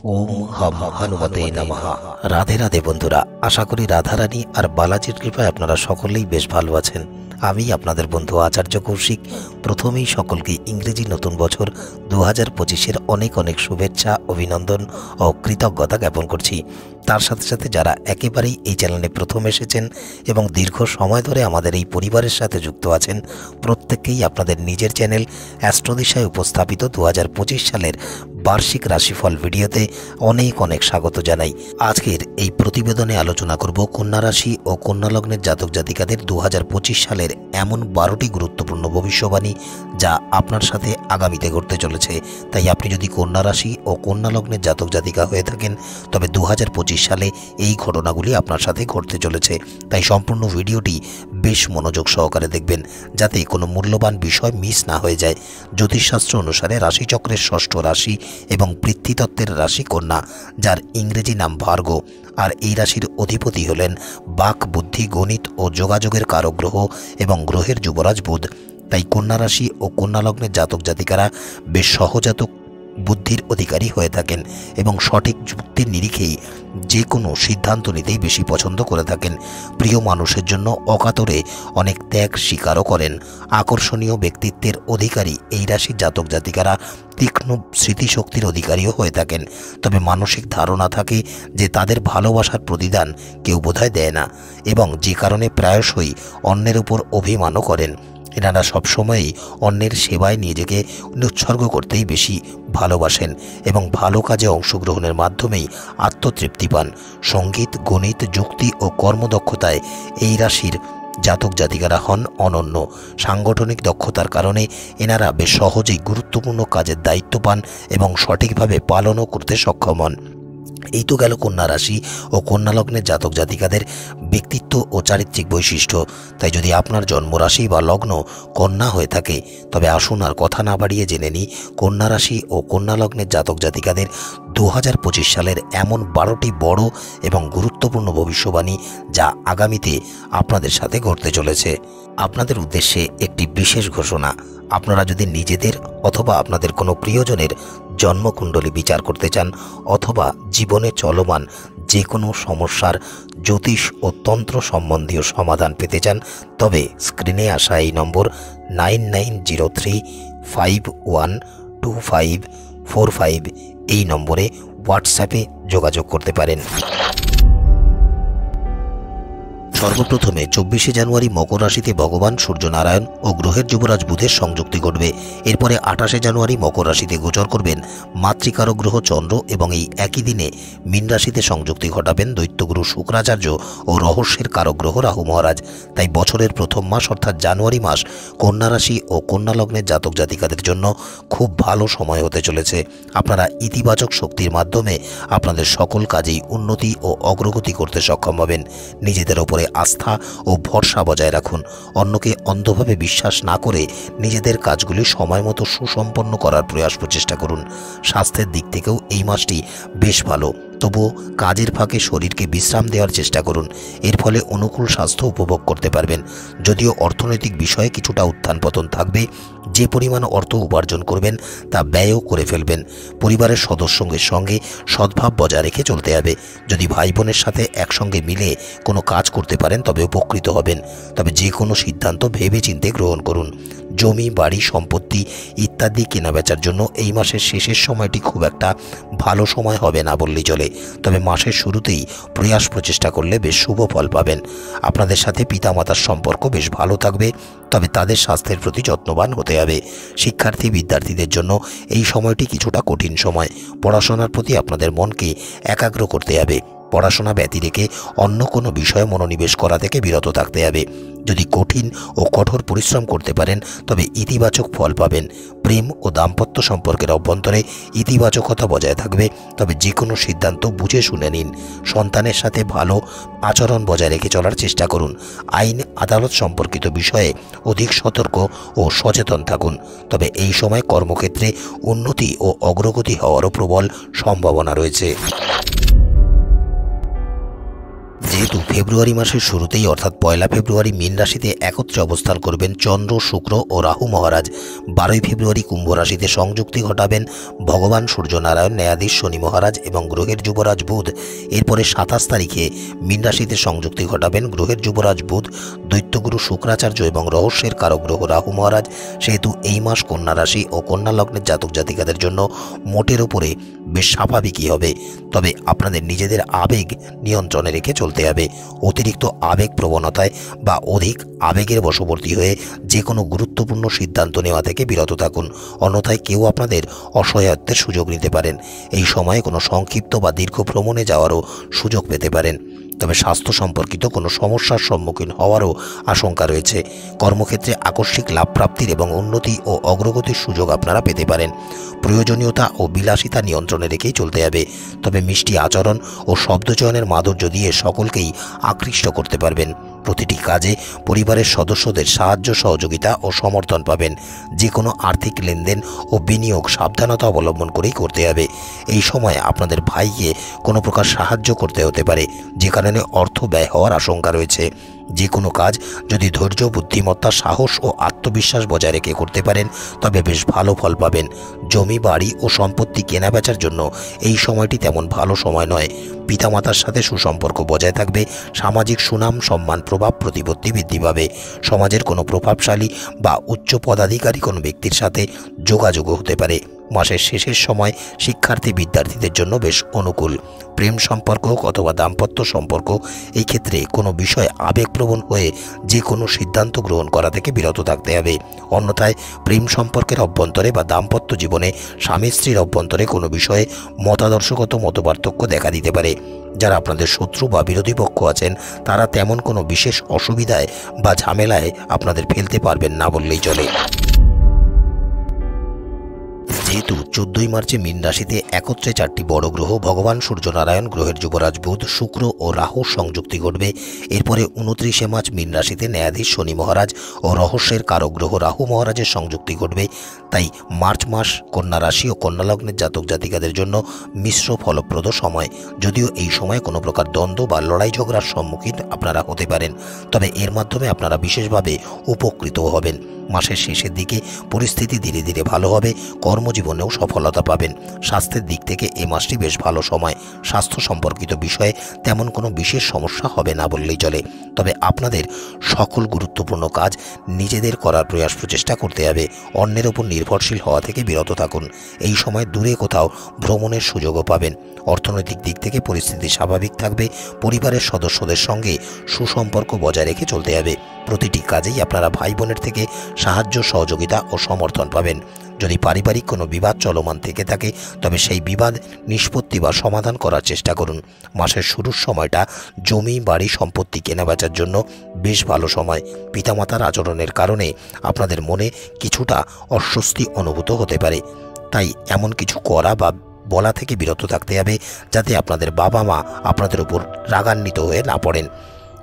ওম হম হনুমতে নমঃ। রাধে রাধে বন্ধুরা, আশা করি রাধারানী আর বালাজির কৃপায় আপনারা সকলেই বেশ ভালো আছেন। আমি আপনাদের বন্ধু আচার্য কৌশিক। প্রথমেই সকলকে ইংরেজি নতুন বছর 2025-এর অনেক অনেক শুভেচ্ছা, অভিনন্দন ও কৃতজ্ঞতা জ্ঞাপন করছি। তার সাথে সাথে যারা একেবারেই এই চ্যানেলে প্রথম এসেছেন এবং দীর্ঘ সময় ধরে আমাদের এই পরিবারের সাথে যুক্ত আছেন, প্রত্যেককেই আপনাদের নিজের চ্যানেল অ্যাস্ট্রোদিশায় উপস্থাপিত 2025 সালের বার্ষিক রাশিফল ভিডিওতে অনেক অনেক স্বাগত জানাই। আজকের এই প্রতিবেদনে আলোচনা করব কন্যা রাশি ও কন্যা লগ্নের জাতক জাতিকাদের 2025 সালের এমন 12টি গুরুত্বপূর্ণ ভবিষ্যবাণী যা আপনার সাথে আগামীতে ঘটতে চলেছে। তাই আপনি যদি কন্যা রাশি ও কন্যা লগ্নের জাতক জাতিকা হয়ে থাকেন, তবে 2025 সালে এই ঘটনাগুলি আপনার সাথে ঘটতে চলেছে। তাই সম্পূর্ণ ভিডিওটি বেশ মনোযোগ সহকারে দেখবেন, যাতে কোনো মূল্যবান বিষয় মিস না হয়ে যায়। জ্যোতিষশাস্ত্র অনুসারে রাশিচক্রের ষষ্ঠ রাশি এবং পৃথ্বীতত্ত্বের রাশি কন্যা, যার ইংরেজি নাম ভার্গ, আর এই রাশির অধিপতি হলেন বাক, বুদ্ধি, গণিত ও যোগাযোগের কারক গ্রহ এবং গ্রহের যুবরাজ বুধ। তাই কন্যা রাশি ও কন্যা লগ্নের জাতক জাতিকারা বেশ সহজাত বুদ্ধির অধিকারী হয়ে থাকেন এবং সঠিক যুক্তির নিরিখেই যে কোনো সিদ্ধান্ত নিতেই বেশি পছন্দ করে থাকেন। প্রিয় মানুষের জন্য অকাতরে অনেক ত্যাগ স্বীকারও করেন। আকর্ষণীয় ব্যক্তিত্বের অধিকারী এই রাশির জাতক জাতিকারা তীক্ষ্ণ স্মৃতিশক্তির অধিকারীও হয়ে থাকেন। তবে মানসিক ধারণা থাকে যে তাদের ভালোবাসার প্রতিদান কেউ বোধহয় দেয় না, এবং যে কারণে প্রায়শই অন্যের উপর অভিমানও করেন। এনারা সবসময়ই অন্যের সেবায় নিজেকে উৎসর্গ করতেই বেশি ভালোবাসেন এবং ভালো কাজে অংশগ্রহণের মাধ্যমেই আত্মতৃপ্তি পান। সঙ্গীত, গণিত, যুক্তি ও কর্মদক্ষতায় এই রাশির জাতক জাতিকারা হন অনন্য। সাংগঠনিক দক্ষতার কারণে এনারা বেশ সহজেই গুরুত্বপূর্ণ কাজের দায়িত্ব পান এবং সঠিকভাবে পালনও করতে সক্ষম হন। এই তো গেল কন্যা রাশি ও কন্যা লগ্নের জাতক জাতিকাদের ব্যক্তিত্ব ও চারিত্রিক বৈশিষ্ট্য। তাই যদি আপনার জন্মরাশি বা লগ্ন কন্যা হয়ে থাকে, তবে আসুন আর কথা না বাড়িয়ে জেনে নিই কন্যা রাশি ও কন্যা লগ্নের জাতক জাতিকাদের 2025 সালের এমন 12টি বড় এবং গুরুত্বপূর্ণ ভবিষ্যবাণী যা আগামীতে আপনাদের সাথে ঘটতে চলেছে। আপনাদের উদ্দেশ্যে একটি বিশেষ ঘোষণা: আপনারা যদি নিজেদের অথবা আপনাদের কোনো প্রিয়জনের জন্মকুণ্ডলী বিচার করতে চান, অথবা জীবনে চলমান যে কোনো সমস্যার জ্যোতিষ ও তন্ত্র সম্বন্ধীয় সমাধান পেতে চান, তবে স্ক্রিনে আসা এই নম্বর 9903512545 এই নম্বরে হোয়াটসঅ্যাপে যোগাযোগ করতে পারেন। সর্বপ্রথমে 24শে জানুয়ারি মকর রাশিতে ভগবান সূর্যনারায়ণ ও গ্রহের যুবরাজ বুধের সংযুক্তি ঘটবে। এরপরে 28শে জানুয়ারি মকর রাশিতে গোচর করবেন মাতৃকারক গ্রহ চন্দ্র, এবং এই একই দিনে মীন রাশিতে সংযুক্তি ঘটাবেন দৈত্যগুরু শুক্রাচার্য ও রহস্যের কারক গ্রহ রাহু মহারাজ। তাই বছরের প্রথম মাস অর্থাৎ জানুয়ারি মাস কন্যা রাশি ও কন্যা লগ্নের জাতক জাতিকাদের জন্য খুব ভালো সময় হতে চলেছে। আপনারা ইতিবাচক শক্তির মাধ্যমে আপনাদের সকল কাজেই উন্নতি ও অগ্রগতি করতে সক্ষম হবেন। নিজেদের ওপরে আস্থা ও ভরসা বজায় রাখুন। অন্যকে অন্ধভাবে বিশ্বাস না করে নিজেদের কাজগুলি সময় মতো সুসম্পন্ন করার প্রয়াস প্রচেষ্টা করুন। স্বাস্থ্যের দিক থেকেও এই মাসটি বেশ ভালো, তবুও কাজের ফাঁকে শরীরকে বিশ্রাম দেওয়ার চেষ্টা করুন। এর ফলে অনুকূল স্বাস্থ্য উপভোগ করতে পারবেন। যদিও অর্থনৈতিক বিষয়ে কিছুটা উত্থান পতন থাকবে, যে পরিমাণ অর্থ উপার্জন করবেন তা ব্যয়ও করে ফেলবেন। পরিবারের সদস্যদের সঙ্গে সদ্ভাব বজায় রেখে চলতে হবে। যদি ভাই বোনের সাথে একসঙ্গে মিলে কোনো কাজ করতে পারেন তবে উপকৃত হবেন। তবে যে কোনো সিদ্ধান্ত ভেবে চিন্তে গ্রহণ করুন। জমি, বাড়ি, সম্পত্তি ইত্যাদি কেনাবেচার জন্য এই মাসের শেষের সময়টি খুব একটা ভালো সময় হবে না বললেই চলে। তবে মাসের শুরুতেই প্রয়াস প্রচেষ্টা করলে বেশ শুভ ফল পাবেন। আপনাদের সাথে পিতামাতার সম্পর্ক বেশ ভালো থাকবে, তবে তাদের স্বাস্থ্যের প্রতি যত্নবান হতে হবে। শিক্ষার্থী বিদ্যার্থীদের জন্য এই সময়টি কিছুটা কঠিন সময়। পড়াশোনার প্রতি আপনাদের মনকে একাগ্র করতে হবে। পড়াশোনা ব্যতি রেখে অন্য কোনো বিষয়ে মনোনিবেশ করা থেকে বিরত থাকতে হবে। যদি কঠিন ও কঠোর পরিশ্রম করতে পারেন তবে ইতিবাচক ফল পাবেন। প্রেম ও দাম্পত্য সম্পর্কের অভ্যন্তরে ইতিবাচকতা বজায় থাকবে, তবে যে কোনো সিদ্ধান্ত বুঝে শুনে নিন। সন্তানের সাথে ভালো আচরণ বজায় রেখে চলার চেষ্টা করুন। আইন আদালত সম্পর্কিত বিষয়ে অধিক সতর্ক ও সচেতন থাকুন। তবে এই সময় কর্মক্ষেত্রে উন্নতি ও অগ্রগতি হওয়ারও প্রবল সম্ভাবনা রয়েছে। যেহেতু ফেব্রুয়ারি মাসের শুরুতেই অর্থাৎ 1 ফেব্রুয়ারি মীন রাশিতে একত্রে অবস্থান করবেন চন্দ্র, শুক্র ও রাহু মহারাজ, 12 ফেব্রুয়ারি কুম্ভ রাশিতে সংযুক্তি ঘটাবেন ভগবান সূর্যনারায়ণ, ন্যায়াধীশ শনি মহারাজ এবং গ্রহের যুবরাজ বুধ। এরপরে 27 তারিখে মীন রাশিতে সংযুক্তি ঘটাবেন গ্রহের যুবরাজ বুধ, দৈত্যগুরু শুক্রাচার্য এবং রহস্যের কারক গ্রহ রাহু মহারাজ। সেহেতু এই মাস কন্যা রাশি ও কন্যা লগ্নের জাতক জাতিকাদের জন্য মোটের ওপরে বেশ স্বাভাবিকই হবে। তবে আপনাদের নিজেদের আবেগ নিয়ন্ত্রণে রেখে চলতে হবে। অতিরিক্ত আবেগ প্রবণতায় বা অধিক আবেগের বশবর্তী হয়ে যে কোনো গুরুত্বপূর্ণ সিদ্ধান্ত নেওয়া থেকে বিরত থাকুন, অন্যথায় কেউ আপনাদের অসহায়ত্বের সুযোগ নিতে পারেন। এই সময়ে কোনো সংক্ষিপ্ত বা দীর্ঘ ভ্রমণে যাওয়ারও সুযোগ পেতে পারেন। তবে স্বাস্থ্য সম্পর্কিত কোনো সমস্যার সম্মুখীন হওয়ারও আশঙ্কা রয়েছে। কর্মক্ষেত্রে আকস্মিক লাভ প্রাপ্তির এবং উন্নতি ও অগ্রগতির সুযোগ আপনারা পেতে পারেন। প্রয়োজনীয়তা ও বিলাসিতা নিয়ন্ত্রণে রেখেই চলতে হবে। তবে মিষ্টি আচরণ ও শব্দচয়নের মাধুর্য দিয়ে সকলকেই আকৃষ্ট করতে পারবেন। প্রতিটি কাজে পরিবারের সদস্যদের সাহায্য, সহযোগিতা ও সমর্থন পাবেন। যে কোনো আর্থিক লেনদেন ও বিনিয়োগ সাবধানতা অবলম্বন করেই করতে হবে। এই সময় আপনাদের ভাইকে কোনো প্রকার সাহায্য করতে হতে পারে, যে কারণে অর্থ ব্যয় হওয়ার আশঙ্কা রয়েছে। যে কোনো কাজ যদি ধৈর্য, বুদ্ধিমত্তা, সাহস ও আত্মবিশ্বাস বজায় রেখে করতে পারেন তবে বেশ ভালো ফল পাবেন। জমি, বাড়ি ও সম্পত্তি কেনাবেচার জন্য এই সময়টি তেমন ভালো সময় নয়। পিতামাতার সাথে সুসম্পর্ক বজায় থাকবে। সামাজিক সুনাম, সম্মান, প্রভাব, প্রতিপত্তি বৃদ্ধি পাবে। সমাজের কোনো প্রভাবশালী বা উচ্চ পদাধিকারী কোনো ব্যক্তির সাথে যোগাযোগও হতে পারে। মাসের শেষের সময় শিক্ষার্থী বিদ্যার্থীদের জন্য বেশ অনুকূল। প্রেম সম্পর্ক অথবা দাম্পত্য সম্পর্ক, এই ক্ষেত্রে কোনো বিষয় আবেগপ্রবণ হয়ে যে কোনো সিদ্ধান্ত গ্রহণ করা থেকে বিরত থাকতে হবে। অন্যথায় প্রেম সম্পর্কের অভ্যন্তরে বা দাম্পত্য জীবনে স্বামী স্ত্রীর অভ্যন্তরে কোনো বিষয়ে মতাদর্শগত মতপার্থক্য দেখা দিতে পারে। যারা আপনাদের শত্রু বা বিরোধী পক্ষ আছেন তারা তেমন কোনো বিশেষ অসুবিধায় বা ঝামেলায় আপনাদের ফেলতে পারবেন না বললেই চলে। যেহেতু 14 মার্চে মীন রাশিতে একত্রে 4টি বড় গ্রহ ভগবান সূর্যনারায়ণ, গ্রহের যুবরাজ বুধ, শুক্র ও রাহুর সংযুক্তি ঘটবে। এরপরে 29 মার্চ মীন রাশিতে ন্যায়াধীশ শনি মহারাজ ও রহস্যের কারক গ্রহ রাহু মহারাজের সংযুক্তি ঘটবে। তাই মার্চ মাস কন্যা রাশি ও কন্যা লগ্নের জাতক জাতিকাদের জন্য মিশ্র ফলপ্রদ সময়। যদিও এই সময় কোনো প্রকার দ্বন্দ্ব বা লড়াই ঝগড়ার সম্মুখীন আপনারা হতে পারেন, তবে এর মাধ্যমে আপনারা বিশেষভাবে উপকৃত হবেন। মাসের শেষের দিকে পরিস্থিতি ধীরে ধীরে ভালো হবে। কর্মজীবনেও সফলতা পাবেন। স্বাস্থ্যের দিক থেকে এই মাসটি বেশ ভালো সময়। স্বাস্থ্য সম্পর্কিত বিষয়ে তেমন কোনো বিশেষ সমস্যা হবে না বললেই চলে। তবে আপনাদের সকল গুরুত্বপূর্ণ কাজ নিজেদের করার প্রয়াস প্রচেষ্টা করতে হবে। অন্যের ওপর নির্ভরশীল হওয়া থেকে বিরত থাকুন। এই সময় দূরে কোথাও ভ্রমণের সুযোগও পাবেন। অর্থনৈতিক দিক থেকে পরিস্থিতি স্বাভাবিক থাকবে। পরিবারের সদস্যদের সঙ্গে সুসম্পর্ক বজায় রেখে চলতে হবে। প্রতিটি কাজেই আপনারা ভাই বোনের থেকে সাহায্য, সহযোগিতা ও সমর্থন পাবেন। যদি পারিবারিক কোনো বিবাদ চলমান থেকে থাকে তবে সেই বিবাদ নিষ্পত্তি বা সমাধান করার চেষ্টা করুন। মাসের শুরুর সময়টা জমি, বাড়ি, সম্পত্তি কেনাবেচার জন্য বেশ ভালো সময়। পিতামাতার আচরণের কারণে আপনাদের মনে কিছুটা অস্বস্তি অনুভূত হতে পারে। তাই এমন কিছু করা বা বলা থেকে বিরত থাকতে হবে যাতে আপনাদের বাবা মা আপনাদের উপর রাগান্বিত হয়ে না পড়েন।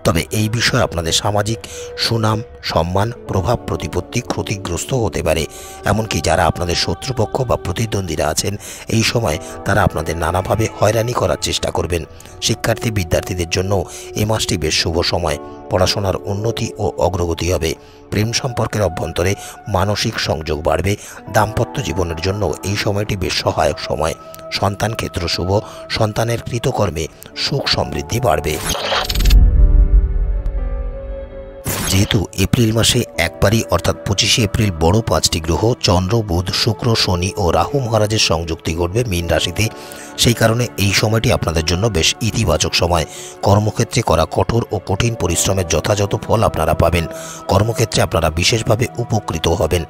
তবে এই বিষয়ে আপনাদের সামাজিক সুনাম, সম্মান, প্রভাব, প্রতিপত্তি ক্ষতিগ্রস্ত হতে পারে। এমনকি যারা আপনাদের শত্রুপক্ষ বা প্রতিদ্বন্দ্বীরা আছেন এই সময় তারা আপনাদের নানাভাবে হয়রানি করার চেষ্টা করবেন। শিক্ষার্থী বিদ্যার্থীদের জন্য এই মাসটি বেশ শুভ সময়। পড়াশোনার উন্নতি ও অগ্রগতি হবে। প্রেম সম্পর্কের অভ্যন্তরে মানসিক সংযোগ বাড়বে। দাম্পত্য জীবনের জন্য এই সময়টি বেশ সহায়ক সময়। সন্তান ক্ষেত্র শুভ। সন্তানের কৃতকর্মে সুখ সমৃদ্ধি বাড়বে। যেহেতু এপ্রিল মাসে একবারই অর্থাৎ 25 এপ্রিল বড় 5টি গ্রহ চন্দ্র, বুধ, শুক্র, শনি ও রাহু মহারাজের সংযুক্তি ঘটবে মীন রাশিতে, সেই কারণে এই সময়টি আপনাদের জন্য বেশ ইতিবাচক সময়। কর্মক্ষেত্রে করা কঠোর ও কঠিন পরিশ্রমের যথাযথ ফল আপনারা পাবেন। কর্মক্ষেত্রে আপনারা বিশেষভাবে উপকৃত হবেন।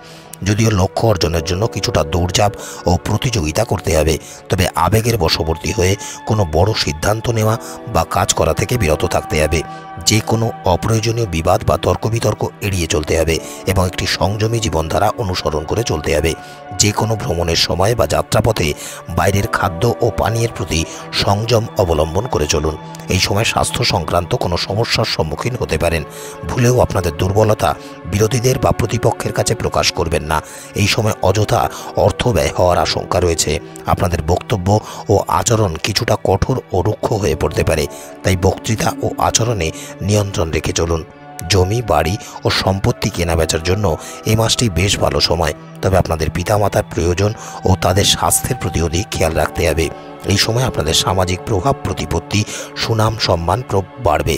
যদিও লক্ষ্য অর্জনের জন্য কিছুটা দৌড়ঝাঁপ ও প্রতিযোগিতা করতে হবে, তবে আবেগের বশবর্তী হয়ে কোনো বড় সিদ্ধান্ত নেওয়া বা কাজ করা থেকে বিরত থাকতে হবে। যে কোনো অপ্রয়োজনীয় বিবাদ বা তর্ক বিতর্ক এড়িয়ে চলতে হবে এবং একটি সংযমী জীবনধারা অনুসরণ করে চলতে হবে। যে কোনো ভ্রমণের সময় বা যাত্রাপথে বাইরের খাদ্য ও পানীয়ের প্রতি সংযম অবলম্বন করে চলুন। এই সময় স্বাস্থ্য সংক্রান্ত কোনো সমস্যার সম্মুখীন হতে পারেন। ভুলেও আপনাদের দুর্বলতা বিরোধীদের বা প্রতিপক্ষের কাছে প্রকাশ করবেন না। এই সময় অযথা অর্থ ব্যয় হওয়ার আশঙ্কা রয়েছে। আপনাদের বক্তব্য ও আচরণ কিছুটা কঠোর ও রুক্ষ হয়ে পড়তে পারে, তাই বক্তৃতা ও আচরণে নিয়ন্ত্রণ রেখে চলুন। জমি, বাড়ি ও সম্পত্তি কেনাবেচার জন্য এই মাসটি বেশ ভালো সময়, তবে আপনাদের পিতামাতার প্রয়োজন ও তাদের স্বাস্থ্যের প্রতি অধিক খেয়াল রাখতে হবে। এই সময় আপনাদের সামাজিক প্রভাব প্রতিপত্তি, সুনাম, সম্মান বাড়বে।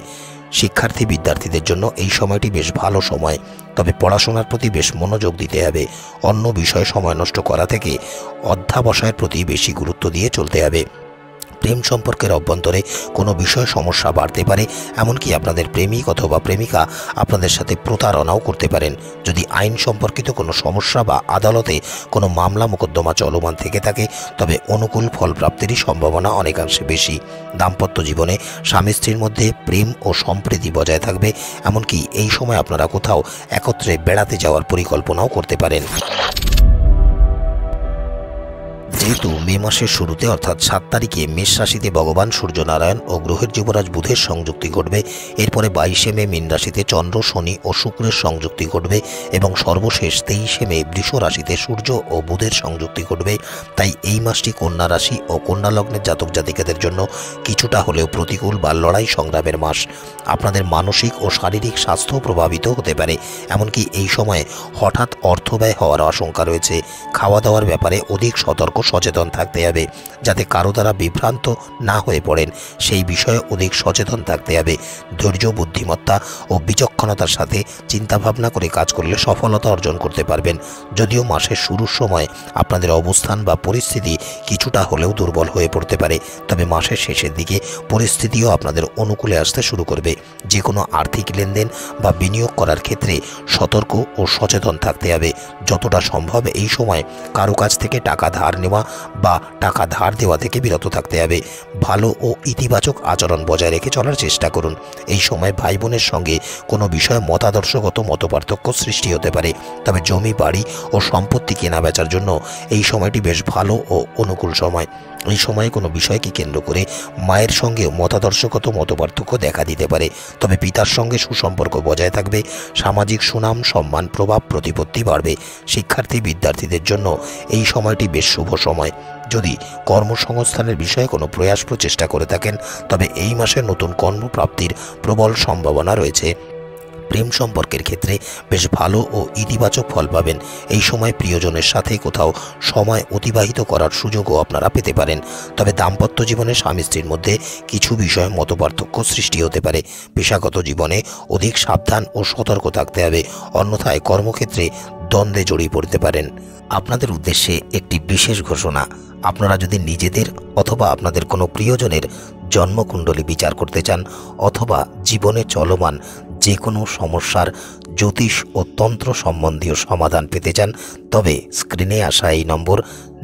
শিক্ষার্থী বিদ্যার্থীদের জন্য এই সময়টি বেশ ভালো সময়, তবে পড়াশোনার প্রতি বেশ মনোযোগ দিতে হবে। অন্য বিষয়ে সময় নষ্ট করা থেকে অধ্যাবসায়ের প্রতি বেশি গুরুত্ব দিয়ে চলতে হবে। প্রেম সম্পর্কের অভ্যন্তরে কোনো বিষয় সমস্যা বাড়তে পারে, এমনকি আপনাদের প্রেমিক অথবা প্রেমিকা আপনাদের সাথে প্রতারণাও করতে পারেন। যদি আইন সম্পর্কিত কোনো সমস্যা বা আদালতে কোনো মামলা মোকদ্দমা চলমান থেকে থাকে, তবে অনুকূল ফল প্রাপ্তিরই সম্ভাবনা অনেকাংশে বেশি। দাম্পত্য জীবনে স্বামী স্ত্রীর মধ্যে প্রেম ও সম্প্রীতি বজায় থাকবে, এমনকি এই সময় আপনারা কোথাও একত্রে বেড়াতে যাওয়ার পরিকল্পনাও করতে পারেন। যেহেতু মে মাসের শুরুতে অর্থাৎ 7 তারিখে মেষ রাশিতে ভগবান সূর্যনারায়ণ ও গ্রহের যুবরাজ বুধের সংযুক্তি ঘটবে, এরপরে 22শে মে মীন রাশিতে চন্দ্র, শনি ও শুক্রের সংযুক্তি ঘটবে এবং সর্বশেষ 23শে মে বৃষ রাশিতে সূর্য ও বুধের সংযুক্তি ঘটবে। তাই এই মাসটি কন্যা রাশি ও কন্যা লগ্নের জাতক জাতিকাদের জন্য কিছুটা হলেও প্রতিকূল বা লড়াই সংগ্রামের মাস। আপনাদের মানসিক ও শারীরিক স্বাস্থ্য প্রভাবিত হতে পারে, এমনকি এই সময়ে হঠাৎ অর্থ ব্যয় হওয়ার আশঙ্কা রয়েছে। খাওয়া দাওয়ার ব্যাপারে অধিক সতর্ক সচেতন থাকতে হবে, যাতে কারো দ্বারা বিভ্রান্ত না হয়ে পড়েন সেই বিষয়ে অধিক সচেতন থাকতে হবে। ধৈর্য, বুদ্ধিমত্তা ও বিচক্ষণতার সাথে চিন্তাভাবনা করে কাজ করলে সফলতা অর্জন করতে পারবেন। যদিও মাসের শুরুর সময় আপনাদের অবস্থান বা পরিস্থিতি কিছুটা হলেও দুর্বল হয়ে পড়তে পারে, তবে মাসের শেষের দিকে পরিস্থিতিও আপনাদের অনুকূলে আসতে শুরু করবে। যে কোনো আর্থিক লেনদেন বা বিনিয়োগ করার ক্ষেত্রে সতর্ক ও সচেতন থাকতে হবে। যতটা সম্ভব এই সময় কারো কাছ থেকে টাকা ধার নেওয়া বা টাকা ধার দেওয়া থেকে বিরত থাকতে হবে। ভালো ও ইতিবাচক আচরণ বজায় রেখে চলার চেষ্টা করুন। এই সময় ভাই বোনের সঙ্গে কোনো বিষয়ে মতাদর্শগত মতপার্থক্য সৃষ্টি হতে পারে, তবে জমি, বাড়ি ও সম্পত্তি কেনা বেচার জন্য এই সময়টি বেশ ভালো ও অনুকূল সময়। এই সময়ে কোনো বিষয়কে কেন্দ্র করে মায়ের সঙ্গে মতাদর্শগত মতপার্থক্য দেখা দিতে পারে, তবে পিতার সঙ্গে সুসম্পর্ক বজায় থাকবে। সামাজিক সুনাম, সম্মান, প্রভাব প্রতিপত্তি বাড়বে। শিক্ষার্থী বিদ্যার্থীদের জন্য এই সময়টি বেশ শুভ সময়। যদি কর্মসংস্থানের বিষয়ে কোনো প্রয়াস প্রচেষ্টা করে থাকেন, তবে এই মাসে নতুন কর্মপ্রাপ্তির প্রবল সম্ভাবনা রয়েছে। প্রেম সম্পর্কের ক্ষেত্রে বেশ ভালো ও ইতিবাচক ফল পাবেন। এই সময় প্রিয়জনের সাথে কোথাও সময় অতিবাহিত করার সুযোগও আপনারা পেতে পারেন, তবে দাম্পত্য জীবনে স্বামী স্ত্রীর মধ্যে কিছু বিষয়ে মতপার্থক্য সৃষ্টি হতে পারে। পেশাগত জীবনে অধিক সাবধান ও সতর্ক থাকতে হবে, অন্যথায় কর্মক্ষেত্রে দ্বন্দ্বে জড়িয়ে পড়তে পারেন। আপনাদের উদ্দেশ্যে একটি বিশেষ ঘোষণা: আপনারা যদি নিজেদের অথবা আপনাদের কোনো প্রিয়জনের জন্মকুণ্ডলী বিচার করতে চান অথবা জীবনে চলমান যে কোনো সমস্যার জ্যোতিষ ও তন্ত্র সম্বন্ধীয় সমাধান পেতে চান, তবে স্ক্রিনে আসা এই নম্বর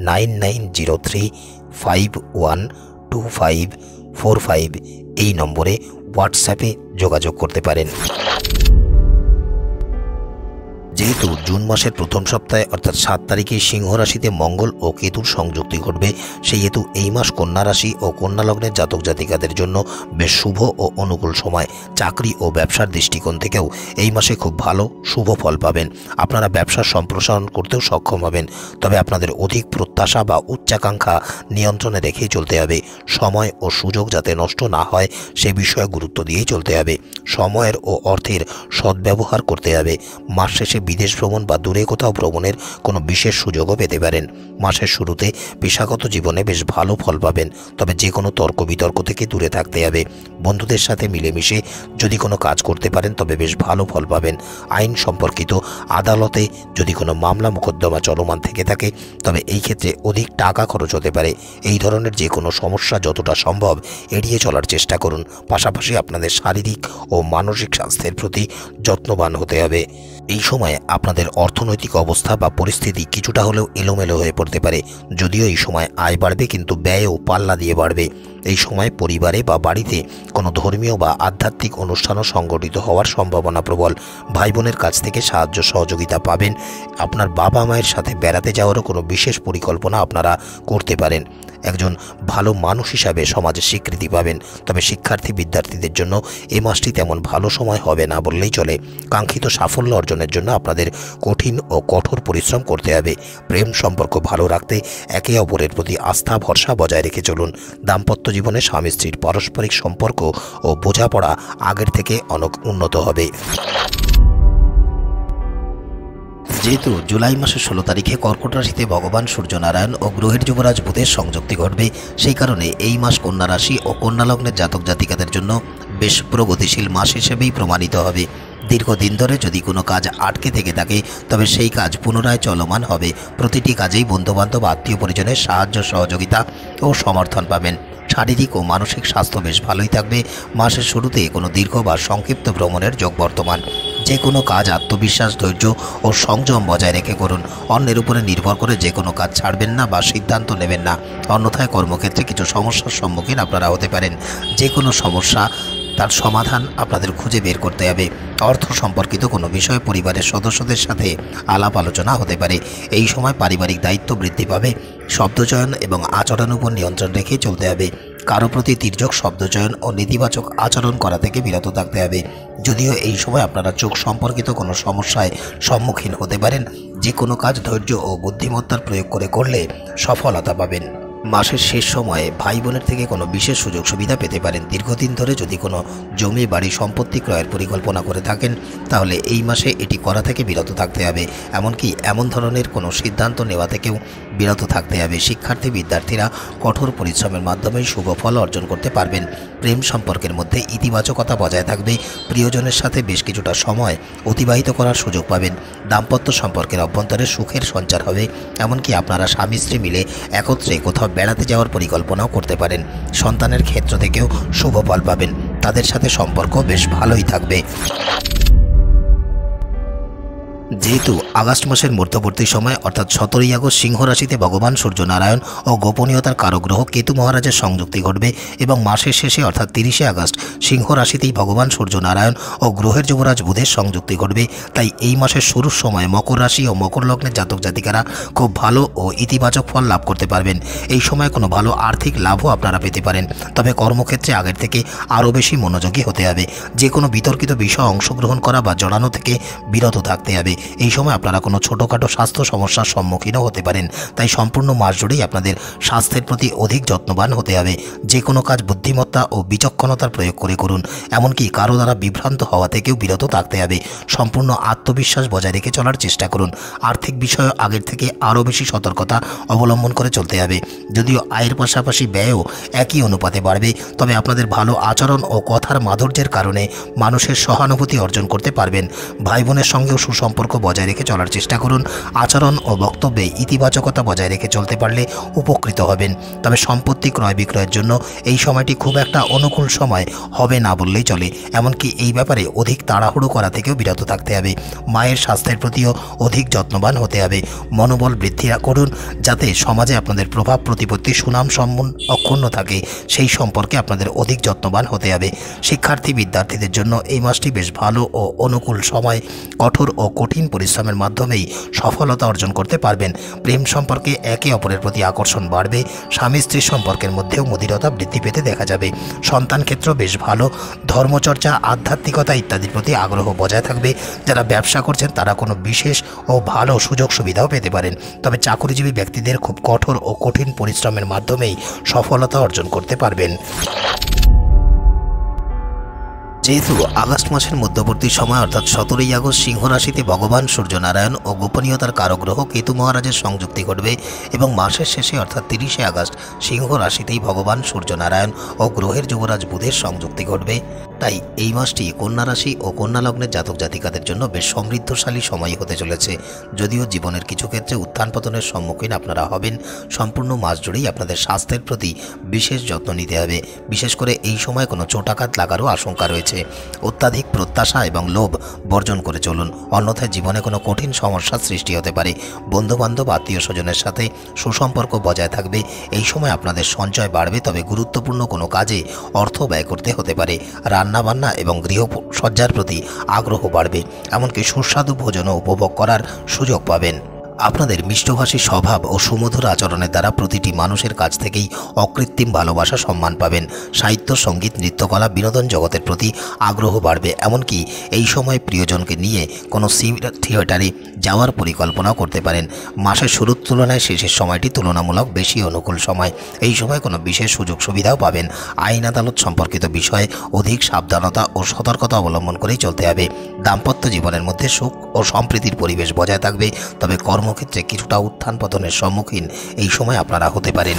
9903512545 এই নম্বরে হোয়াটসঅ্যাপে যোগাযোগ করতে পারেন। যেহেতু জুন মাসের প্রথম সপ্তাহে অর্থাৎ 7 তারিখে সিংহ রাশিতে মঙ্গল ও কেতুর সংযুক্তি ঘটবে, সেই হেতু এই মাস কন্যা রাশি ও কন্যা লগ্নের জাতক জাতিকাদের জন্য বেশ শুভ ও অনুকূল সময়। চাকরি ও ব্যবসার দৃষ্টিকোণ থেকেও এই মাসে খুব ভালো শুভ ফল পাবেন। আপনারা ব্যবসার সম্প্রসারণ করতেও সক্ষম হবেন, তবে আপনাদের অধিক প্রত্যাশা বা উচ্চাকাঙ্ক্ষা নিয়ন্ত্রণে রেখেই চলতে হবে। সময় ও সুযোগ যাতে নষ্ট না হয় সে বিষয়ে গুরুত্ব দিয়েই চলতে হবে। সময়ের ও অর্থের সদ্ব্যবহার করতে হবে। মাস শেষে বিদেশ ভ্রমণ বা দূরে কোথাও ভ্রমণের কোনো বিশেষ সুযোগও পেতে পারেন। মাসের শুরুতে পেশাগত জীবনে বেশ ভালো ফল পাবেন, তবে যে কোনো তর্ক বিতর্ক থেকে দূরে থাকতে হবে। বন্ধুদের সাথে মিলেমিশে যদি কোনো কাজ করতে পারেন তবে বেশ ভালো ফল পাবেন। আইন সম্পর্কিত আদালতে যদি কোনো মামলা মোকদ্দমা চলমান থেকে থাকে, তবে এই ক্ষেত্রে অধিক টাকা খরচ হতে পারে। এই ধরনের যে কোনো সমস্যা যতটা সম্ভব এড়িয়ে চলার চেষ্টা করুন। পাশাপাশি আপনাদের শারীরিক ও মানসিক স্বাস্থ্যের প্রতি যত্নবান হতে হবে। এই সময় আপনাদের অর্থনৈতিক অবস্থা বা পরিস্থিতি কিছুটা হলেও এলোমেলো হয়ে পড়তে পারে। যদিও এই সময় আয় বাড়বে, কিন্তু ব্যয়ও পাল্লা দিয়ে বাড়বে। এই সময় পরিবারে বা বাড়িতে কোনো ধর্মীয় বা আধ্যাত্মিক অনুষ্ঠানও সংগঠিত হওয়ার সম্ভাবনা প্রবল। ভাই বোনের কাছ থেকে সাহায্য সহযোগিতা পাবেন। আপনার বাবা মায়ের সাথে বেড়াতে যাওয়ারও কোনো বিশেষ পরিকল্পনা আপনারা করতে পারেন। একজন ভালো মানুষ হিসাবে সমাজে স্বীকৃতি পাবেন। তবে শিক্ষার্থী বিদ্যার্থীদের জন্য এই মাসটি তেমন ভালো সময় হবে না বললেই চলে। কাঙ্ক্ষিত সাফল্য অর্জনের জন্য আপনাদের কঠিন ও কঠোর পরিশ্রম করতে হবে। প্রেম সম্পর্ক ভালো রাখতে একে অপরের প্রতি আস্থা ভরসা বজায় রেখে চলুন। দাম্পত্য জীবনে স্বামী স্ত্রীর পারস্পরিক সম্পর্ক ও বোঝাপড়া আগের থেকে অনেক উন্নত হবে। যেহেতু জুলাই মাসের 16 তারিখে কর্কট রাশিতে ভগবান সূর্যনারায়ণ ও গ্রহের যুবরাজ বুধের সংযুক্তি ঘটবে, সেই কারণে এই মাস কন্যা রাশি ও কন্যা লগ্নের জাতক জাতিকাদের জন্য বেশ প্রগতিশীল মাস হিসেবেই প্রমাণিত হবে। দীর্ঘদিন ধরে যদি কোনো কাজ আটকে থেকে থাকে তবে সেই কাজ পুনরায় চলমান হবে। প্রতিটি কাজেই বন্ধুবান্ধব আত্মীয় পরিজনের সাহায্য সহযোগিতা ও সমর্থন পাবেন। শারীরিক ও মানসিক স্বাস্থ্য বেশ ভালোই থাকবে। মাসের শুরুতে কোনো দীর্ঘ বা সংক্ষিপ্ত ভ্রমণের যোগ বর্তমান। যে কোনো কাজ আত্মবিশ্বাস, ধৈর্য ও সংযম বজায় রেখে করুন। অন্যের উপরে নির্ভর করে যে কোনো কাজ ছাড়বেন না বা সিদ্ধান্ত নেবেন না, অন্যথায় কর্মক্ষেত্রে কিছু সমস্যার সম্মুখীন আপনারা হতে পারেন। যে কোনো সমস্যা তার সমাধান আপনাদের খুঁজে বের করতে হবে। অর্থ সম্পর্কিত কোনো বিষয়ে পরিবারের সদস্যদের সাথে আলাপ আলোচনা হতে পারে। এই সময় পারিবারিক দায়িত্ব বৃদ্ধি পাবে। শব্দচয়ন এবং আচরণ উপর নিয়ন্ত্রণ রেখে চলতে হবে। কারো প্রতি তির্যক শব্দচয়ন ও নেতিবাচক আচরণ করা থেকে বিরত থাকতে হবে। যদিও এই সময় আপনারা চোখ সম্পর্কিত কোনো সমস্যায় সম্মুখীন হতে পারেন, যে কোনো কাজ ধৈর্য ও বুদ্ধিমত্তার প্রয়োগ করে করলে সফলতা পাবেন। মাসের শেষ সময়ে ভাই বোনের থেকে কোনো বিশেষ সুযোগ সুবিধা পেতে পারেন। দীর্ঘদিন ধরে যদি কোনো জমি বাড়ি সম্পত্তি ক্রয়ের পরিকল্পনা করে থাকেন তাহলে এই মাসে এটি করা থেকে বিরত থাকতে হবে। এমনকি এমন ধরনের কোনো সিদ্ধান্ত নেওয়া থেকেও বিরত থাকতে হবে। শিক্ষার্থী বিদ্যার্থীরা কঠোর পরিশ্রমের মাধ্যমে শুভ ফল অর্জন করতে পারবেন। প্রেম সম্পর্কের মধ্যে ইতিবাচকতা বজায় থাকবে। প্রিয়জনের সাথে বেশ কিছুটা সময় অতিবাহিত করার সুযোগ পাবেন। দাম্পত্য সম্পর্কের অভ্যন্তরে সুখের সঞ্চার হবে। এমনকি আপনারা স্বামী স্ত্রী মিলে একত্রে কোথাও বেড়াতে যাওয়ার পরিকল্পনাও করতে পারেন। সন্তানের ক্ষেত্র থেকেও শুভ ফল পাবেন। তাদের সাথে সম্পর্ক বেশ ভালোই থাকবে। যেহেতু আগস্ট মাসের মধ্যবর্তী সময় অর্থাৎ 17ই আগস্ট সিংহ রাশিতে ভগবান সূর্যনারায়ণ ও গোপনীয়তার কারগ্রহ কেতু মহারাজের সংযুক্তি ঘটবে এবং মাসের শেষে অর্থাৎ 30শে আগস্ট সিংহ রাশিতেই ভগবান সূর্যনারায়ণ ও গ্রহের যুবরাজ বুধের সংযুক্তি ঘটবে, তাই এই মাসের শুরুর সময় মকর রাশি ও মকর লগ্নের জাতক জাতিকারা খুব ভালো ও ইতিবাচক ফল লাভ করতে পারবেন। এই সময় কোনো ভালো আর্থিক লাভও আপনারা পেতে পারেন। তবে কর্মক্ষেত্রে আগের থেকে আরও বেশি মনোযোগী হতে হবে। যে কোনো বিতর্কিত বিষয়ে অংশগ্রহণ করা বা জড়ানো থেকে বিরত থাকতে হবে। এই সময় আপনারা কোনো ছোটোখাটো স্বাস্থ্য সমস্যার সম্মুখীনও হতে পারেন, তাই সম্পূর্ণ মাস জুড়েই আপনাদের স্বাস্থ্যের প্রতি অধিক যত্নবান হতে হবে। যে কোনো কাজ বুদ্ধিমত্তা ও বিচক্ষণতার প্রয়োগ করে করুন। এমনকি কারো দ্বারা বিভ্রান্ত হওয়া থেকেও বিরত থাকতে হবে। সম্পূর্ণ আত্মবিশ্বাস বজায় রেখে চলার চেষ্টা করুন। আর্থিক বিষয়ে আগের থেকে আরও বেশি সতর্কতা অবলম্বন করে চলতে হবে। যদিও আয়ের পাশাপাশি ব্যয়ও একই অনুপাতে বাড়বে, তবে আপনাদের ভালো আচরণ ও কথার মাধুর্যের কারণে মানুষের সহানুভূতি অর্জন করতে পারবেন। ভাই বোনের সঙ্গেও সুসম্পর্ক বজায় রেখে চলার চেষ্টা করুন। আচরণ ও বক্তব্যে ইতিবাচকতা বজায় রেখে চলতে পারলে উপকৃত হবেন। তবে সম্পত্তি ক্রয় বিক্রয়ের জন্য এই সময়টি খুব একটা অনুকূল সময় হবে না বললেই চলে। এমনকি এই ব্যাপারে অধিক তাড়াহুড়ো করা থেকেও বিরত থাকতে হবে। মায়ের স্বাস্থ্যের প্রতিও অধিক যত্নবান হতে হবে। মনোবল বৃদ্ধি করুন যাতে সমাজে আপনাদের প্রভাব প্রতিপত্তি সুনাম সম্মান অক্ষুণ্ণ থাকে, সেই সম্পর্কে আপনাদের অধিক যত্নবান হতে হবে। শিক্ষার্থী বিদ্যার্থীদের জন্য এই মাসটি বেশ ভালো ও অনুকূল সময়। কঠোর ও কঠিন পরিশ্রমের মাধ্যমেই সফলতা অর্জন করতে পারবেন। প্রেম সম্পর্কে একে অপরের প্রতি আকর্ষণ বাড়বে। স্বামী স্ত্রীর সম্পর্কের মধ্যেও মধুরতা বৃদ্ধি পেতে দেখা যাবে। সন্তান ক্ষেত্র বেশ ভালো। ধর্মচর্চা, আধ্যাত্মিকতা ইত্যাদির প্রতি আগ্রহ বজায় থাকবে। যারা ব্যবসা করছেন তারা কোনো বিশেষ ও ভালো সুযোগ সুবিধাও পেতে পারেন। তবে চাকরিজীবী ব্যক্তিদের খুব কঠোর ও কঠিন পরিশ্রমের মাধ্যমেই সফলতা অর্জন করতে পারবেন। যেহেতু আগস্ট মাসের মধ্যবর্তী সময় অর্থাৎ 17ই আগস্ট সিংহ রাশিতে ভগবান সূর্যনারায়ণ ও গোপনীয়তার কারগ্রহ কেতু মহারাজের সংযুক্তি ঘটবে এবং মাসের শেষে অর্থাৎ 30শে আগস্ট সিংহ রাশিতেই ভগবান সূর্যনারায়ণ ও গ্রহের যুবরাজ বুধের সংযুক্তি ঘটবে, তাই এই মাসটি কন্যা রাশি ও কন্যা লগ্নের জাতক জাতিকাদের জন্য বেশ সমৃদ্ধশালী সময় হতে চলেছে। যদিও জীবনের কিছু ক্ষেত্রে উত্থান পতনের সম্মুখীন আপনারা হবেন, সম্পূর্ণ মাস জুড়েই আপনাদের স্বাস্থ্যের প্রতি বিশেষ যত্ন নিতে হবে। বিশেষ করে এই সময় কোনো চোটাঘাত লাগারও আশঙ্কা রয়েছে। অত্যাধিক প্রত্যাশা এবং লোভ বর্জন করে চলুন, অন্যথায় জীবনে কোনো কঠিন সমস্যার সৃষ্টি হতে পারে। বন্ধুবান্ধব আত্মীয় স্বজনের সাথে সুসম্পর্ক বজায় থাকবে। এই সময় আপনাদের সঞ্চয় বাড়বে, তবে গুরুত্বপূর্ণ কোনো কাজে অর্থ ব্যয় করতে হতে পারে। রান্নাবান্না এবং গৃহসজ্জার প্রতি আগ্রহ বাড়বে। এমনকি সুস্বাদু ভোজনও উপভোগ করার সুযোগ পাবেন। আপনাদের মিষ্টভাষী স্বভাব ও সুমধুর আচরণের দ্বারা প্রতিটি মানুষের কাছ থেকেই অকৃত্রিম ভালোবাসা সম্মান পাবেন। সাহিত্য, সঙ্গীত, নৃত্যকলা, বিনোদন জগতের প্রতি আগ্রহ বাড়বে। এমনকি এই সময় প্রিয়জনকে নিয়ে কোনো থিয়েটারে যাওয়ার পরিকল্পনাও করতে পারেন। মাসের শুরুর তুলনায় শেষের সময়টি তুলনামূলক বেশি অনুকূল সময়। এই সময় কোনো বিশেষ সুযোগ সুবিধাও পাবেন। আইন আদালত সম্পর্কিত বিষয়ে অধিক সাবধানতা ও সতর্কতা অবলম্বন করেই চলতে হবে। দাম্পত্য জীবনের মধ্যে সুখ ও সম্প্রীতির পরিবেশ বজায় থাকবে, তবে কর্মক্ষেত্রে কিছুটা উত্থান পতনের সম্মুখীন এই সময় আপনারা হতে পারেন।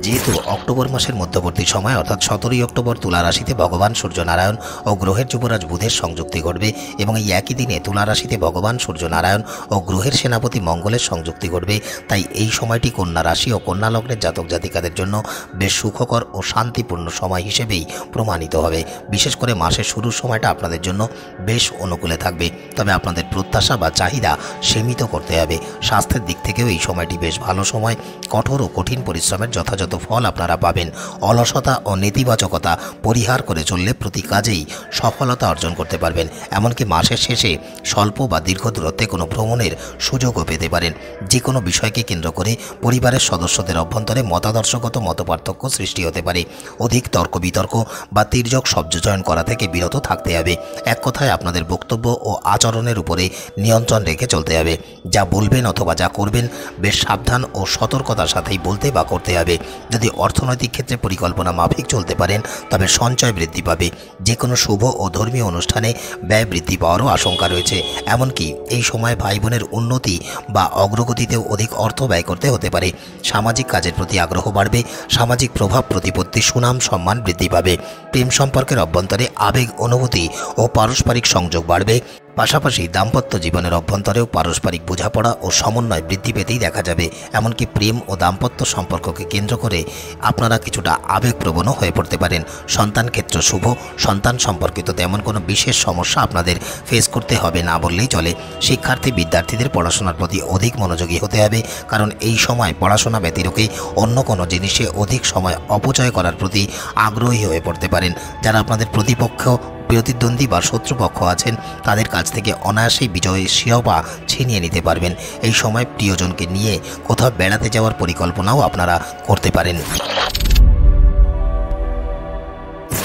যেহেতু অক্টোবর মাসের মধ্যবর্তী সময় অর্থাৎ 17ই অক্টোবর তুলা রাশিতে ভগবান সূর্যনারায়ণ ও গ্রহের যুবরাজ বুধের সংযুক্তি ঘটবে এবং এই একই দিনে তুলা রাশিতে ভগবান সূর্যনারায়ণ ও গ্রহের সেনাপতি মঙ্গলের সংযুক্তি ঘটবে, তাই এই সময়টি কন্যা রাশি ও কন্যা লগ্নের জাতক জাতিকাদের জন্য বেশ সুখকর ও শান্তিপূর্ণ সময় হিসেবেই প্রমাণিত হবে। বিশেষ করে মাসের শুরুর সময়টা আপনাদের জন্য বেশ অনুকূলে থাকবে, তবে আপনাদের প্রত্যাশা বা চাহিদা সীমিত করতে হবে। স্বাস্থ্যের দিক থেকেও এই সময়টি বেশ ভালো সময়। কঠোর ও কঠিন পরিশ্রমের যথাযথ ফল আপনারা পাবেন। অলসতা ও নেতিবাচকতা পরিহার করে চললে প্রতি কাজেই সফলতা অর্জন করতে পারবেন। এমনকি মাসের শেষে স্বল্প বা দীর্ঘ দূরত্বে কোনো ভ্রমণের সুযোগও পেতে পারেন। যে কোনো বিষয়কে কেন্দ্র করে পরিবারের সদস্যদের অভ্যন্তরে মতাদর্শগত মতপার্থক্য সৃষ্টি হতে পারে। অধিক তর্ক বিতর্ক বা তির্যক শব্দচয়ন করা থেকে বিরত থাকতে হবে। এক কথায় আপনাদের বক্তব্য ও আচরণের উপরে নিয়ন্ত্রণ রেখে চলতে হবে। যা বলবেন অথবা যা করবেন বেশ সাবধান ও সতর্কতার সাথেই বলতে বা করতে হবে। যদি অর্থনৈতিক ক্ষেত্রে পরিকল্পনা মাফিক চলতে পারেন তবে সঞ্চয় বৃদ্ধি পাবে। যে কোনো শুভ ও ধর্মীয় অনুষ্ঠানে ব্যয় বৃদ্ধি পাওয়ারও আশঙ্কা রয়েছে। এমনকি এই সময় ভাই বোনের উন্নতি বা অগ্রগতিতেও অধিক অর্থ ব্যয় করতে হতে পারে। সামাজিক কাজের প্রতি আগ্রহ বাড়বে। সামাজিক প্রভাব প্রতিপত্তি, সুনাম, সম্মান বৃদ্ধি পাবে। প্রেম সম্পর্কের অভ্যন্তরে আবেগ, অনুভূতি ও পারস্পরিক সংযোগ বাড়বে। পাশাপাশি দাম্পত্য জীবনের অভ্যন্তরেও পারস্পরিক বোঝাপড়া ও সমন্বয় বৃদ্ধি পেতেই দেখা যাবে। এমনকি প্রেম ও দাম্পত্য সম্পর্ককে কেন্দ্র করে আপনারা কিছুটা আবেগপ্রবণও হয়ে পড়তে পারেন। সন্তান ক্ষেত্র শুভ। সন্তান সম্পর্কিত তেমন কোনো বিশেষ সমস্যা আপনাদের ফেস করতে হবে না বললেই চলে। শিক্ষার্থী বিদ্যার্থীদের পড়াশোনার প্রতি অধিক মনোযোগী হতে হবে, কারণ এই সময় পড়াশোনা ব্যতিরেকে অন্য কোনো জিনিসে অধিক সময় অপচয় করার প্রতি আগ্রহী হয়ে পড়তে পারেন। যারা আপনাদের প্রতিদ্বন্দ্বী বা শত্রুপক্ষ আছেন তাদের কাছ থেকে অনায়াসেই বিজয়ের শিরোপা ছিনিয়ে নিতে পারবেন। এই সময় প্রিয়জনকে নিয়ে কোথাও বেড়াতে যাওয়ার পরিকল্পনাও আপনারা করতে পারেন।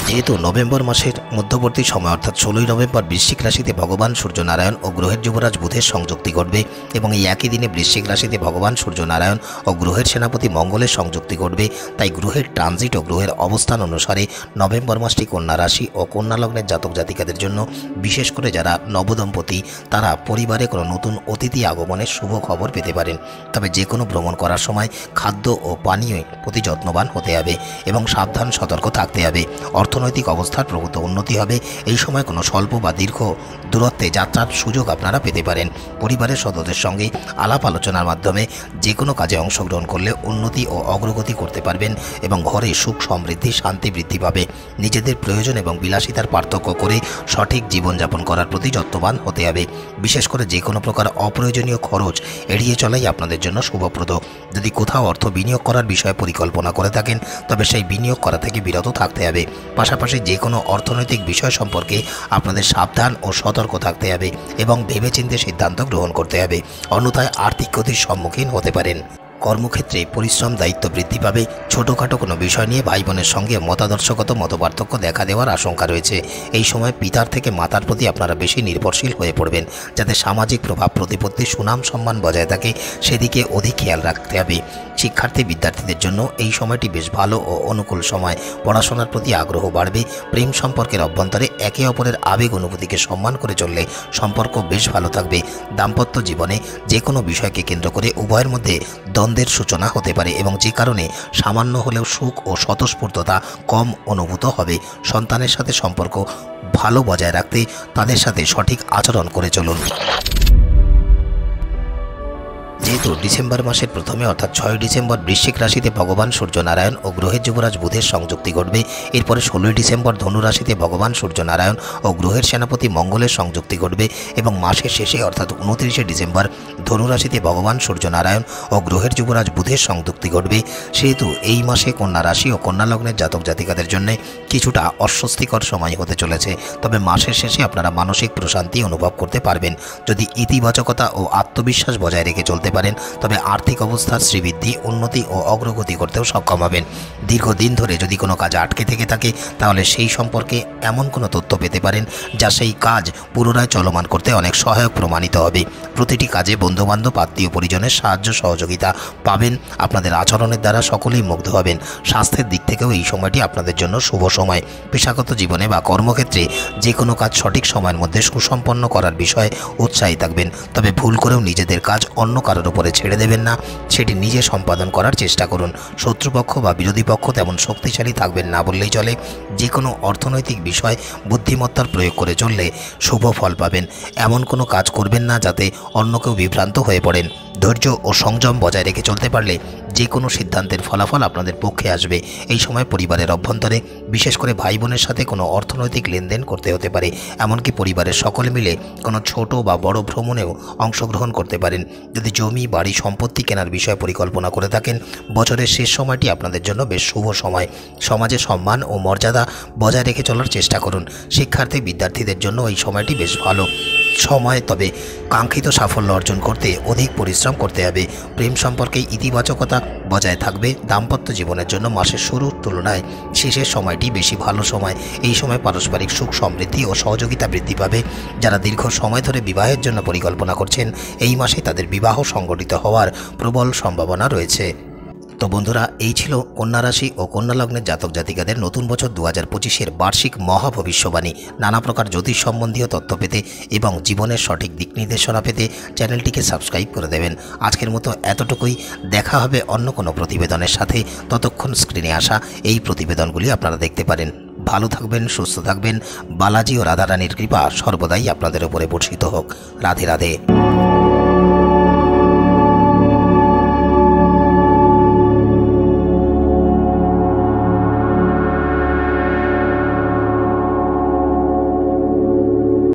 যেহেতু নভেম্বর মাসের মধ্যবর্তী সময় অর্থাৎ 16ই নভেম্বর বৃশ্চিক রাশিতে ভগবান সূর্যনারায়ণ ও গ্রহের যুবরাজ বুধের সংযুক্তি ঘটবে এবং এই একই দিনে বৃশ্চিক রাশিতে ভগবান সূর্যনারায়ণ ও গ্রহের সেনাপতি মঙ্গলের সংযুক্তি ঘটবে, তাই গ্রহের ট্রানজিট ও গ্রহের অবস্থান অনুসারে নভেম্বর মাসটি কন্যা রাশি ও কন্যা লগ্নের জাতক জাতিকাদের জন্য, বিশেষ করে যারা নবদম্পতি, তারা পরিবারে কোনো নতুন অতিথি আগমনের শুভ খবর পেতে পারেন। তবে যে কোনো ভ্রমণ করার সময় খাদ্য ও পানীয় প্রতি যত্নবান হতে হবে এবং সাবধান সতর্ক থাকতে হবে। অর্থনৈতিক অবস্থার প্রভূত উন্নতি হবে। এই সময় কোনো স্বল্প বা দীর্ঘ দূরত্বে যাত্রার সুযোগ আপনারা পেতে পারেন। পরিবারের সদস্যদের সঙ্গে আলাপ আলোচনার মাধ্যমে যে কোনো কাজে অংশগ্রহণ করলে উন্নতি ও অগ্রগতি করতে পারবেন এবং ঘরে সুখ, সমৃদ্ধি, শান্তি বৃদ্ধি পাবে। নিজেদের প্রয়োজন এবং বিলাসিতার পার্থক্য করে সঠিক জীবনযাপন করার প্রতি যত্নবান হতে হবে। বিশেষ করে যে কোনো প্রকার অপ্রয়োজনীয় খরচ এড়িয়ে চলাই আপনাদের জন্য শুভপ্রদ। যদি কোথাও অর্থ বিনিয়োগ করার বিষয়ে পরিকল্পনা করে থাকেন তবে সেই বিনিয়োগ করা থেকে বিরত থাকতে হবে। পাশাপাশি যে কোনো অর্থনৈতিক বিষয় সম্পর্কে আপনাদের সাবধান ও সতর্ক থাকতে হবে এবং ভেবেচিন্তে সিদ্ধান্ত গ্রহণ করতে হবে, অন্যথায় আর্থিক ক্ষতির সম্মুখীন হতে পারেন। কর্মক্ষেত্রে পরিশ্রম, দায়িত্ব বৃদ্ধি পাবে। ছোটোখাটো কোনো বিষয় নিয়ে ভাই বোনের সঙ্গে মতাদর্শগত মতপার্থক্য দেখা দেওয়ার আশঙ্কা রয়েছে। এই সময় পিতার থেকে মাতার প্রতি আপনারা বেশি নির্ভরশীল হয়ে পড়বেন। যাতে সামাজিক প্রভাব প্রতিপত্তি, সুনাম, সম্মান বজায় থাকে সেদিকে অধিক খেয়াল রাখতে হবে। শিক্ষার্থী বিদ্যার্থীদের জন্য এই সময়টি বেশ ভালো ও অনুকূল সময়। পড়াশোনার প্রতি আগ্রহ বাড়বে। প্রেম সম্পর্কের অভ্যন্তরে একে অপরের আবেগ অনুভূতিকে সম্মান করে চললে সম্পর্ক বেশ ভালো থাকবে। দাম্পত্য জীবনে যে কোনো বিষয়কে কেন্দ্র করে উভয়ের মধ্যে দ্বন্দ্বের সূচনা হতে পারে এবং যে কারণে সামান্য হলেও সুখ ও স্বতঃস্ফূর্ততা কম অনুভূত হবে। সন্তানের সাথে সম্পর্ক ভালো বজায় রাখতে তাদের সাথে সঠিক আচরণ করে চলুন। যেহেতু ডিসেম্বর মাসের প্রথমে অর্থাৎ 6 ডিসেম্বর বৃশ্চিক রাশিতে ভগবান সূর্যনারায়ণ ও গ্রহের যুবরাজ বুধের সংযুক্তি ঘটবে। এরপরে 16 ডিসেম্বর ধনু রাশিতে ভগবান সূর্যনারায়ণ ও গ্রহের সেনাপতি মঙ্গলের সংযুক্তি ঘটবে এবং মাসের শেষে অর্থাৎ 29 ডিসেম্বর ধনু রাশিতে ভগবান সূর্যনারায়ণ ও গ্রহের যুবরাজ বুধের সংযুক্তি ঘটবে। সেহেতু এই মাসে কন্যা রাশি ও কন্যা লগ্নের জাতক জাতিকাদের জন্য কিছুটা অস্বস্তিকর সময় হতে চলেছে। তবে মাসের শেষে আপনারা মানসিক প্রশান্তি অনুভব করতে পারবেন। যদি ইতিবাচকতা ও আত্মবিশ্বাস বজায় রেখে চলতে পারেন তবে আর্থিক অবস্থার শ্রীবৃদ্ধি, উন্নতি ও অগ্রগতি করতেও সক্ষম হবেন। দীর্ঘদিন ধরে যদি কোনো কাজ আটকে থেকে থাকে তাহলে সেই সম্পর্কে এমন কোনো তথ্য পেতে পারেন যা সেই কাজ পুনরায় চলমান করতে অনেক সহায়ক প্রমাণিত হবে। প্রতিটি কাজে বন্ধুবান্ধব, আত্মীয় পরিজনের সাহায্য সহযোগিতা পাবেন। আপনাদের আচরণের দ্বারা সকলেই মুগ্ধ হবেন। স্বাস্থ্যের দিক থেকেও এই সময়টি আপনাদের জন্য শুভ সময়। পেশাগত জীবনে বা কর্মক্ষেত্রে যে কোনো কাজ সঠিক সময়ের মধ্যে সুসম্পন্ন করার বিষয়ে উৎসাহী থাকবেন। তবে ভুল করেও নিজেদের কাজ অন্য কারোর উপরে ছেড়ে দেবেন না, সেটি নিজে সম্পাদন করার চেষ্টা করুন। শত্রুপক্ষ বা বিরোধী পক্ষ তেমন শক্তিশালী থাকবেন না বললেই চলে। যে কোনো অর্থনৈতিক বিষয় বুদ্ধিমত্তার প্রয়োগ করে চললে শুভ ফল পাবেন। এমন কোনো কাজ করবেন না যাতে অন্য কেউ বিভ্রান্ত হয়ে পড়েন। ধৈর্য ও সংযম বজায় রেখে চলতে পারলে যে কোনো সিদ্ধান্তের ফলাফল আপনাদের পক্ষে আসবে। এই সময় পরিবারের অভ্যন্তরে বিশেষ করে ভাই বোনের সাথে কোনো অর্থনৈতিক লেনদেন করতে হতে পারে। এমনকি পরিবারের সকলে মিলে কোনো ছোট বা বড় ভ্রমণেও অংশগ্রহণ করতে পারেন। যদি জমি, বাড়ি, সম্পত্তি কেনার বিষয়ে পরিকল্পনা করে থাকেন বছরের শেষ সময়টি আপনাদের জন্য বেশ শুভ সময়। সমাজে সম্মান ও মর্যাদা বজায় রেখে চলার চেষ্টা করুন। শিক্ষার্থী বিদ্যার্থীদের জন্য এই সময়টি বেশ ভালো সময়। তবে কাঙ্ক্ষিত সাফল্য অর্জন করতে অধিক পরিশ্রম করতে হবে। প্রেম সম্পর্কে ইতিবাচকতা বজায় থাকবে। দাম্পত্য জীবনের জন্য মাসের শুরুর তুলনায় শেষের সময়টি বেশি ভালো সময়। এই সময় পারস্পরিক সুখ, সমৃদ্ধি ও সহযোগিতা বৃদ্ধি পাবে। যারা দীর্ঘ সময় ধরে বিবাহের জন্য পরিকল্পনা করছেন এই মাসে তাদের বিবাহ সংগঠিত হওয়ার প্রবল সম্ভাবনা রয়েছে। তো বন্ধুরা, এই ছিল কন্যা রাশি ও কন্যা লগ্নের জাতক জাতিকাদের নতুন বছর 2025-এর বার্ষিক মহা ভবিষ্যবাণী। নানা প্রকার জ্যোতিষ সম্বন্ধীয় তথ্য পেতে এবং জীবনের সঠিক দিক নির্দেশনা পেতে চ্যানেলটিকে সাবস্ক্রাইব করে দেবেন। আজকের মতো এতটুকুই। দেখা হবে অন্য কোনো প্রতিবেদনের সাথে। ততক্ষণ স্ক্রিনে আসা এই প্রতিবেদনগুলি আপনারা দেখতে পারেন। ভালো থাকবেন, সুস্থ থাকবেন। বালাজি ও রাধারানীর কৃপা সর্বদাই আপনাদের উপরে বর্ষিত হোক। রাধে রাধে।